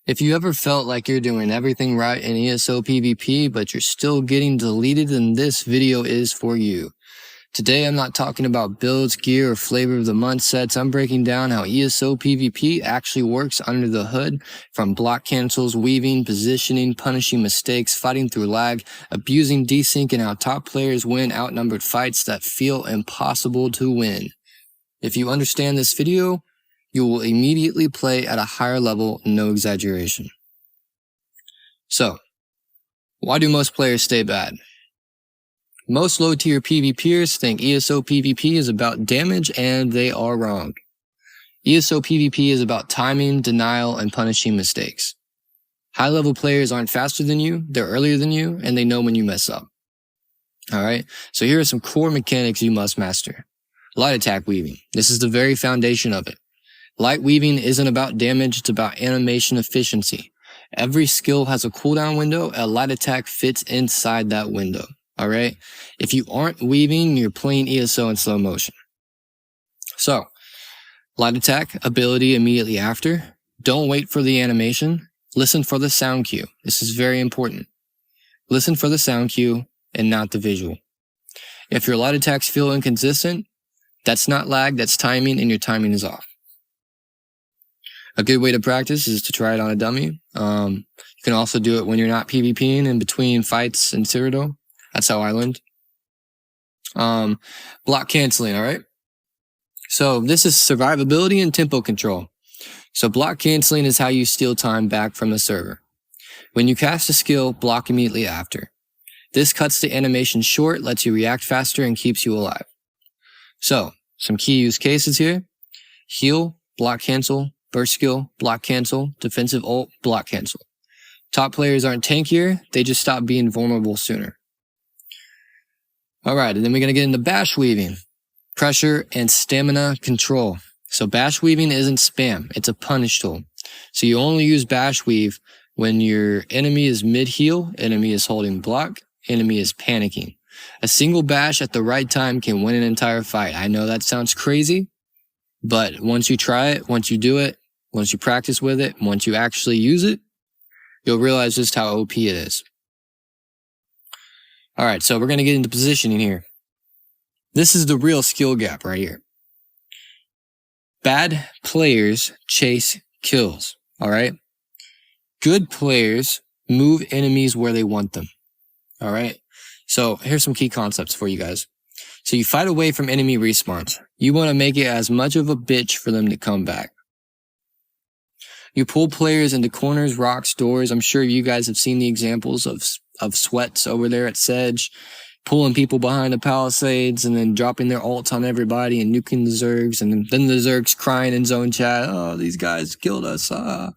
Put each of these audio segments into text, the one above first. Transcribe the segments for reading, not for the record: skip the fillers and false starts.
If you ever felt like you're doing everything right in ESO PvP, but you're still getting deleted, then this video is for you. Today, I'm not talking about builds, gear, or flavor of the month sets. I'm breaking down how ESO PvP actually works under the hood, from block cancels, weaving, positioning, punishing mistakes, fighting through lag, abusing desync, and how top players win outnumbered fights that feel impossible to win. If you understand this video, you will immediately play at a higher level, no exaggeration. So, why do most players stay bad? Most low-tier PvPers think ESO PvP is about damage, and they are wrong. ESO PvP is about timing, denial, and punishing mistakes. High-level players aren't faster than you, they're earlier than you, and they know when you mess up. Alright, so here are some core mechanics you must master. Light attack weaving. This is the very foundation of it. Light weaving isn't about damage, it's about animation efficiency. Every skill has a cooldown window, a light attack fits inside that window. Alright? If you aren't weaving, you're playing ESO in slow motion. So, light attack, ability immediately after. Don't wait for the animation. Listen for the sound cue. This is very important. Listen for the sound cue and not the visual. If your light attacks feel inconsistent, that's not lag, that's timing, and your timing is off. A good way to practice is to try it on a dummy. You can also do it when you're not PvPing in between fights in Cyrodiil. That's how I learned. Block canceling, alright? So this is survivability and tempo control. So block canceling is how you steal time back from the server. When you cast a skill, block immediately after. This cuts the animation short, lets you react faster, and keeps you alive. So, some key use cases here. Heal, block cancel. Burst skill, block cancel. Defensive ult, block cancel. Top players aren't tankier, they just stop being vulnerable sooner. Alright, and then we're going to get into bash weaving. Pressure and stamina control. So bash weaving isn't spam, it's a punish tool. So you only use bash weave when your enemy is mid-heal, enemy is holding block, enemy is panicking. A single bash at the right time can win an entire fight. I know that sounds crazy, but once you try it, once you do it, once you practice with it, once you actually use it, you'll realize just how OP it is. Alright, so we're going to get into positioning here. This is the real skill gap right here. Bad players chase kills, alright? Good players move enemies where they want them, alright? So here's some key concepts for you guys. So you fight away from enemy respawns. You want to make it as much of a bitch for them to come back. You pull players into corners, rocks, doors. I'm sure you guys have seen the examples of sweats over there at Sedge, pulling people behind the palisades and then dropping their ults on everybody and nuking the Zergs, and then the Zergs crying in zone chat, "Oh, these guys killed us." So,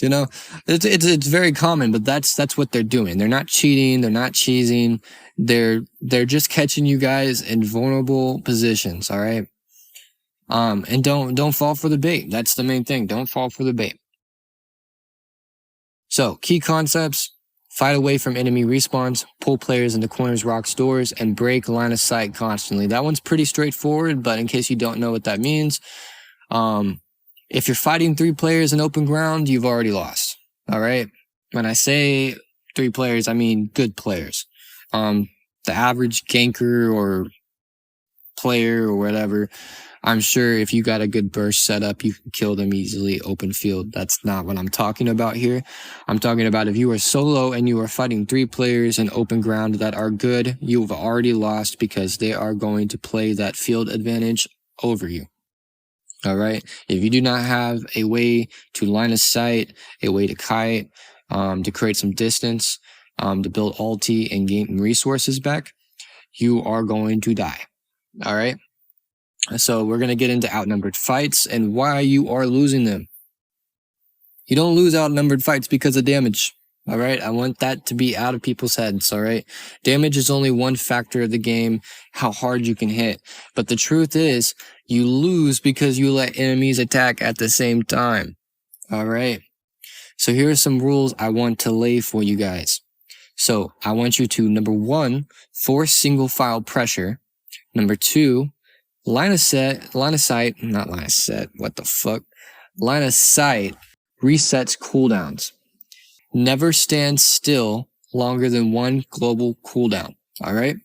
you know, it's very common, but that's what they're doing. They're not cheating, they're not cheesing. They're just catching you guys in vulnerable positions, all right? And don't fall for the bait. That's the main thing. Don't fall for the bait. So, key concepts: fight away from enemy respawns, pull players into corners, rocks, doors, and break line of sight constantly. That one's pretty straightforward, but in case you don't know what that means, if you're fighting 3 players in open ground, you've already lost. Alright? When I say 3 players, I mean good players. The average ganker or player or whatever, I'm sure if you got a good burst setup, you can kill them easily open field. That's not what I'm talking about here. I'm talking about if you are solo and you are fighting 3 players in open ground that are good, you've already lost because they are going to play that field advantage over you. Alright? If you do not have a way to line of sight, a way to kite, to create some distance, to build ulti and gain resources back, you are going to die. Alright? So we're going to get into outnumbered fights and why you are losing them. You don't lose outnumbered fights because of damage. Alright? I want that to be out of people's heads. Alright? Damage is only one factor of the game, how hard you can hit. But the truth is, you lose because you let enemies attack at the same time. Alright? So here are some rules I want to lay for you guys. So I want you to, number 1, force single file pressure. Number 2, line of sight resets cooldowns. Never stand still longer than one global cooldown. All right?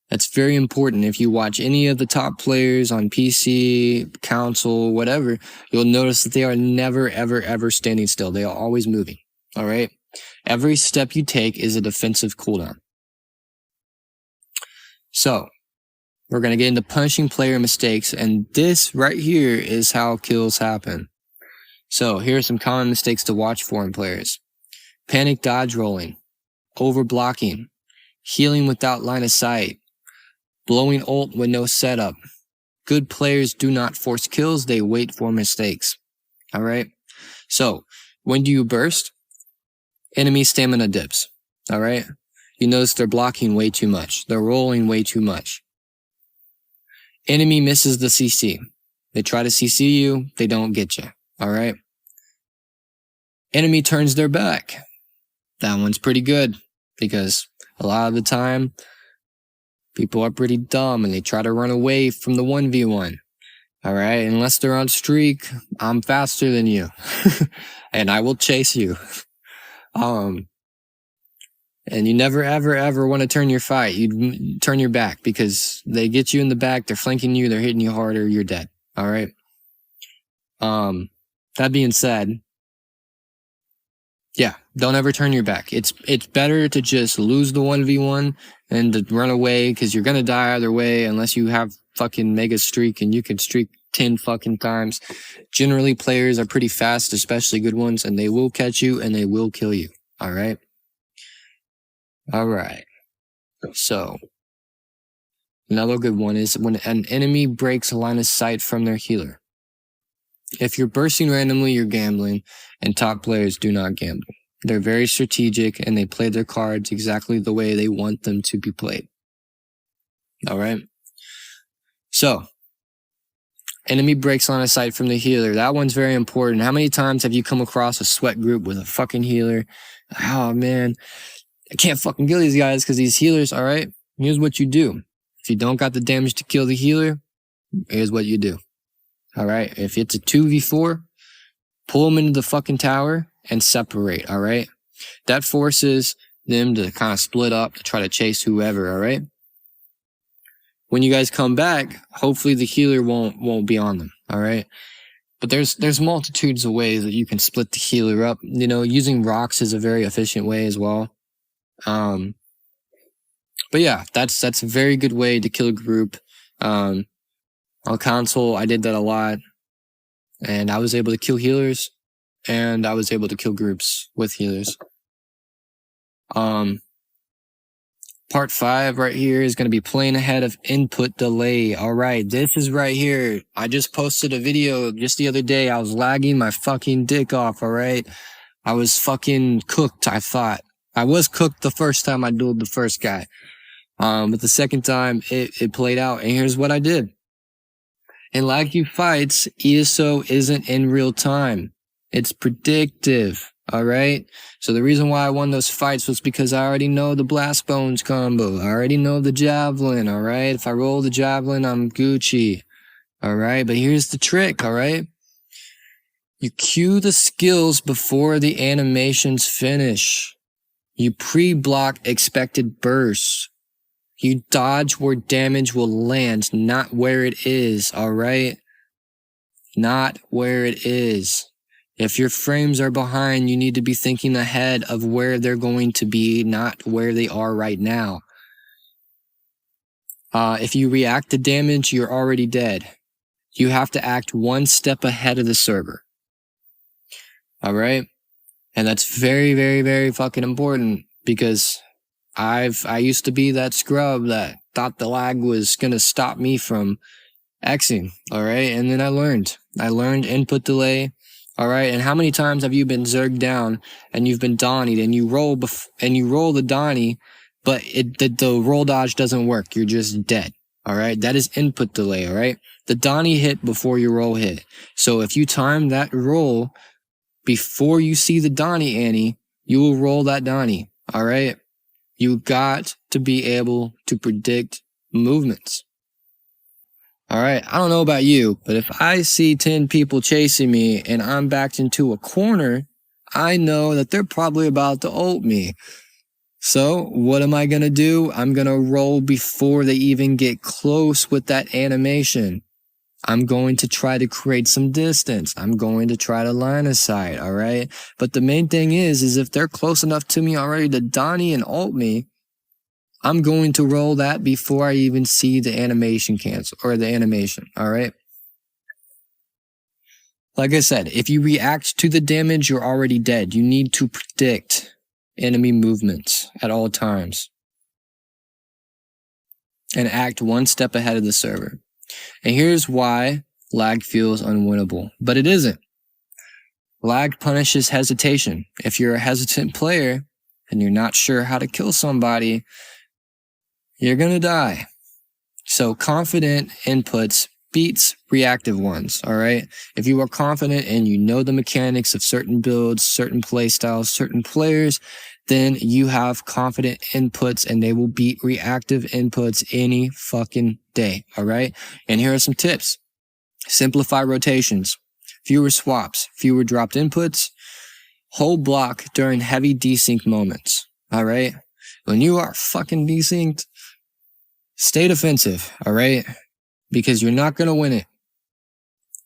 That's very important. If you watch any of the top players on PC, console, whatever, you'll notice that they are never, ever, ever standing still. They are always moving. All right? Every step you take is a defensive cooldown. So, we're going to get into punishing player mistakes, and this right here is how kills happen. So, here are some common mistakes to watch for in players. Panic dodge rolling, over blocking, healing without line of sight, blowing ult with no setup. Good players do not force kills, they wait for mistakes. Alright? So, when do you burst? Enemy stamina dips. Alright? You notice they're blocking way too much. They're rolling way too much. Enemy misses the CC. They try to CC you, they don't get you. Alright? Enemy turns their back. That one's pretty good, because a lot of the time, people are pretty dumb and they try to run away from the 1v1. Alright? Unless they're on streak, I'm faster than you. And I will chase you. And you never, ever, ever want to turn your fight. You turn your back, because they get you in the back, they're flanking you, they're hitting you harder, you're dead. Alright? That being said, yeah, don't ever turn your back. It's better to just lose the 1v1 and to run away, because you're gonna die either way unless you have fucking mega streak and you can streak 10 fucking times. Generally, players are pretty fast, especially good ones, and they will catch you and they will kill you. Alright? Alright. So, another good one is when an enemy breaks a line of sight from their healer. If you're bursting randomly, you're gambling, and top players do not gamble. They're very strategic, and they play their cards exactly the way they want them to be played. Alright? So, enemy breaks line of sight from the healer. That one's very important. How many times have you come across a sweat group with a fucking healer? Oh, man. I can't fucking kill these guys because these healers, alright? Here's what you do. If you don't got the damage to kill the healer, here's what you do. Alright, if it's a 2v4, pull them into the fucking tower and separate, alright? That forces them to kind of split up to try to chase whoever, alright? When you guys come back, hopefully the healer won't be on them, alright? But there's multitudes of ways that you can split the healer up. You know, using rocks is a very efficient way as well. But yeah, that's a very good way to kill a group. On console, I did that a lot, and I was able to kill healers, and I was able to kill groups with healers. Part 5 right here is going to be playing ahead of input delay. Alright, this is right here. I just posted a video just the other day. I was lagging my fucking dick off, alright? I was fucking cooked, I thought. I was cooked the first time I dueled the first guy. But the second time, it played out, and here's what I did. In laggy fights, ESO isn't in real time. It's predictive, alright? So the reason why I won those fights was because I already know the Blast Bones combo. I already know the Javelin, alright? If I roll the Javelin, I'm Gucci, alright? But here's the trick, alright? You cue the skills before the animations finish. You pre-block expected bursts. You dodge where damage will land, not where it is, alright? Not where it is. If your frames are behind, you need to be thinking ahead of where they're going to be, not where they are right now. If you react to damage, you're already dead. You have to act one step ahead of the server. Alright? And that's very, very, very fucking important, because I used to be that scrub that thought the lag was gonna stop me from Xing, alright? And then I learned input delay, alright? And how many times have you been zerged down and you've been Donnied and you roll the Donnie, but the roll dodge doesn't work, you're just dead, alright? That is input delay, alright? The Donnie hit before your roll hit. So if you time that roll before you see the Donnie Annie, you will roll that Donnie, alright? You got to be able to predict movements. All right, I don't know about you, but if I see 10 people chasing me and I'm backed into a corner, I know that they're probably about to ult me. So what am I going to do? I'm going to roll before they even get close with that animation. I'm going to try to create some distance. I'm going to try to line of sight, all right? But the main thing is if they're close enough to me already to Donnie and ult me, I'm going to roll that before I even see the animation cancel, or the animation, all right? Like I said, if you react to the damage, you're already dead. You need to predict enemy movements at all times and act one step ahead of the server. And here's why lag feels unwinnable, but it isn't. Lag punishes hesitation. If you're a hesitant player and you're not sure how to kill somebody, you're gonna die. So confident inputs beats reactive ones, all right? If you are confident and you know the mechanics of certain builds, certain playstyles, certain players, then you have confident inputs and they will beat reactive inputs any fucking day, all right? And here are some tips. Simplify rotations, fewer swaps, fewer dropped inputs, hold block during heavy desync moments, all right? When you are fucking desynced, stay defensive, all right? Because you're not going to win it.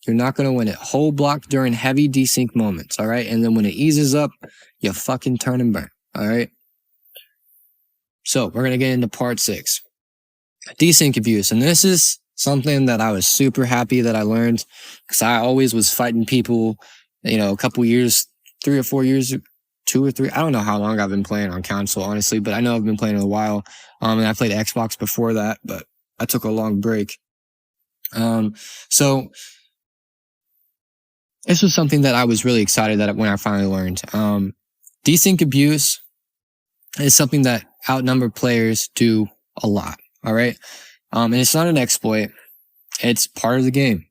You're not going to win it. Hold block during heavy desync moments, all right? And then when it eases up, you fucking turn and burn, all right? So we're going to get into part 6. Desync abuse. And this is something that I was super happy that I learned because I always was fighting people, a couple years, 3 or 4 years, 2 or 3. I don't know how long I've been playing on console, honestly, but I know I've been playing a while. And I played Xbox before that, but I took a long break. So this was something that I was really excited that when I finally learned. Desync abuse is something that outnumbered players do a lot. All right. And it's not an exploit. It's part of the game.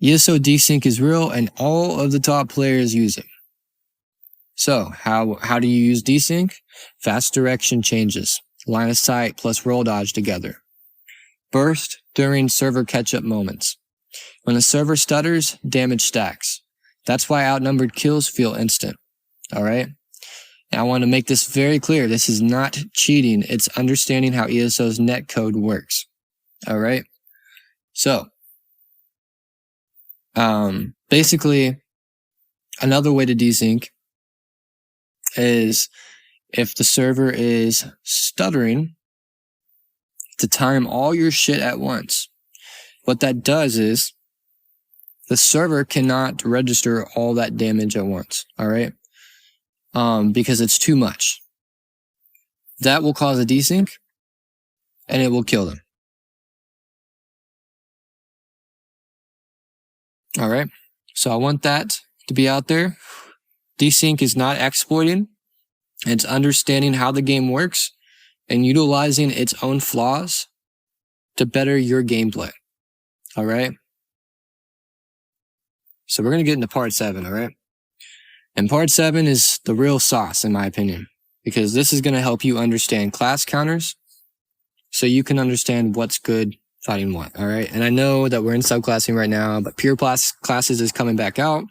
ESO desync is real and all of the top players use it. So how do you use desync? Fast direction changes, line of sight plus roll dodge together. Burst during server catch-up moments. When the server stutters, damage stacks. That's why outnumbered kills feel instant. All right. And I want to make this very clear. This is not cheating. It's understanding how ESO's netcode works. All right. So, basically, another way to desync is if the server is stuttering, to time all your shit at once. What that does is the server cannot register all that damage at once. All right. Because it's too much. That will cause a desync and it will kill them. All right. So I want that to be out there. Desync is not exploiting. It's understanding how the game works and utilizing its own flaws to better your gameplay. All right. So we're going to get into part 7. All right. And part 7 is the real sauce, in my opinion, because this is going to help you understand class counters so you can understand what's good fighting what. All right. And I know that we're in subclassing right now, but pure classes is coming back out.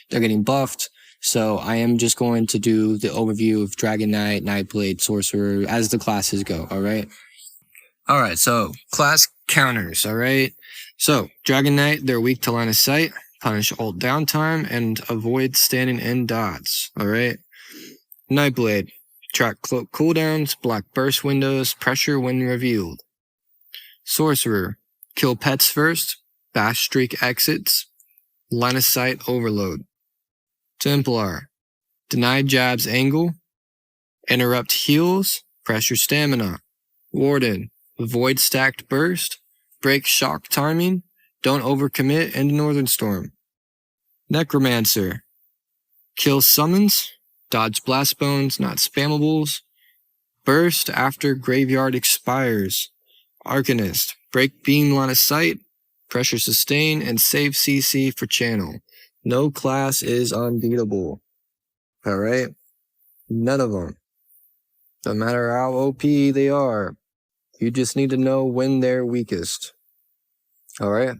They're getting buffed. So I am just going to do the overview of Dragon Knight, Nightblade, Sorcerer as the classes go. All right. All right. So class counters. All right. So Dragon Knight, they're weak to line of sight, punish ult downtime, and avoid standing in dots. All right. Nightblade, track cloak cooldowns, block burst windows, pressure when revealed. Sorcerer, kill pets first, bash streak exits, line of sight overload. Templar, deny jabs angle, interrupt heals, pressure stamina. Warden, avoid stacked burst, break shock timing, don't overcommit into Northern Storm. Necromancer, kill summons, dodge blast bones, not spammables, burst after graveyard expires. Arcanist, break beam line of sight, pressure sustain, and save CC for channel. No class is unbeatable. Alright? None of them. No matter how OP they are. You just need to know when they're weakest. All right.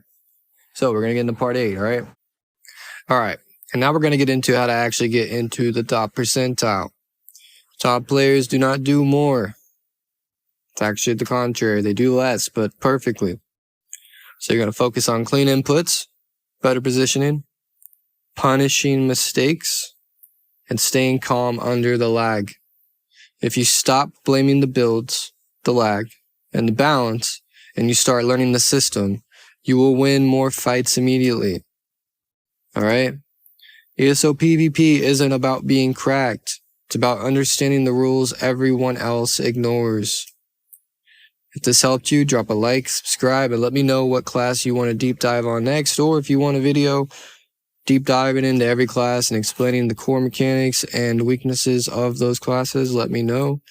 So we're going to get into part 8. All right. All right. And now we're going to get into how to actually get into the top percentile. Top players do not do more. It's actually the contrary. They do less, but perfectly. So you're going to focus on clean inputs, better positioning, punishing mistakes, and staying calm under the lag. If you stop blaming the builds, the lag, and the balance, and you start learning the system, you will win more fights immediately. Alright? ESO PvP isn't about being cracked. It's about understanding the rules everyone else ignores. If this helped you, drop a like, subscribe, and let me know what class you want to deep dive on next, or if you want a video deep diving into every class and explaining the core mechanics and weaknesses of those classes, let me know.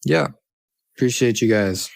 Yeah, appreciate you guys.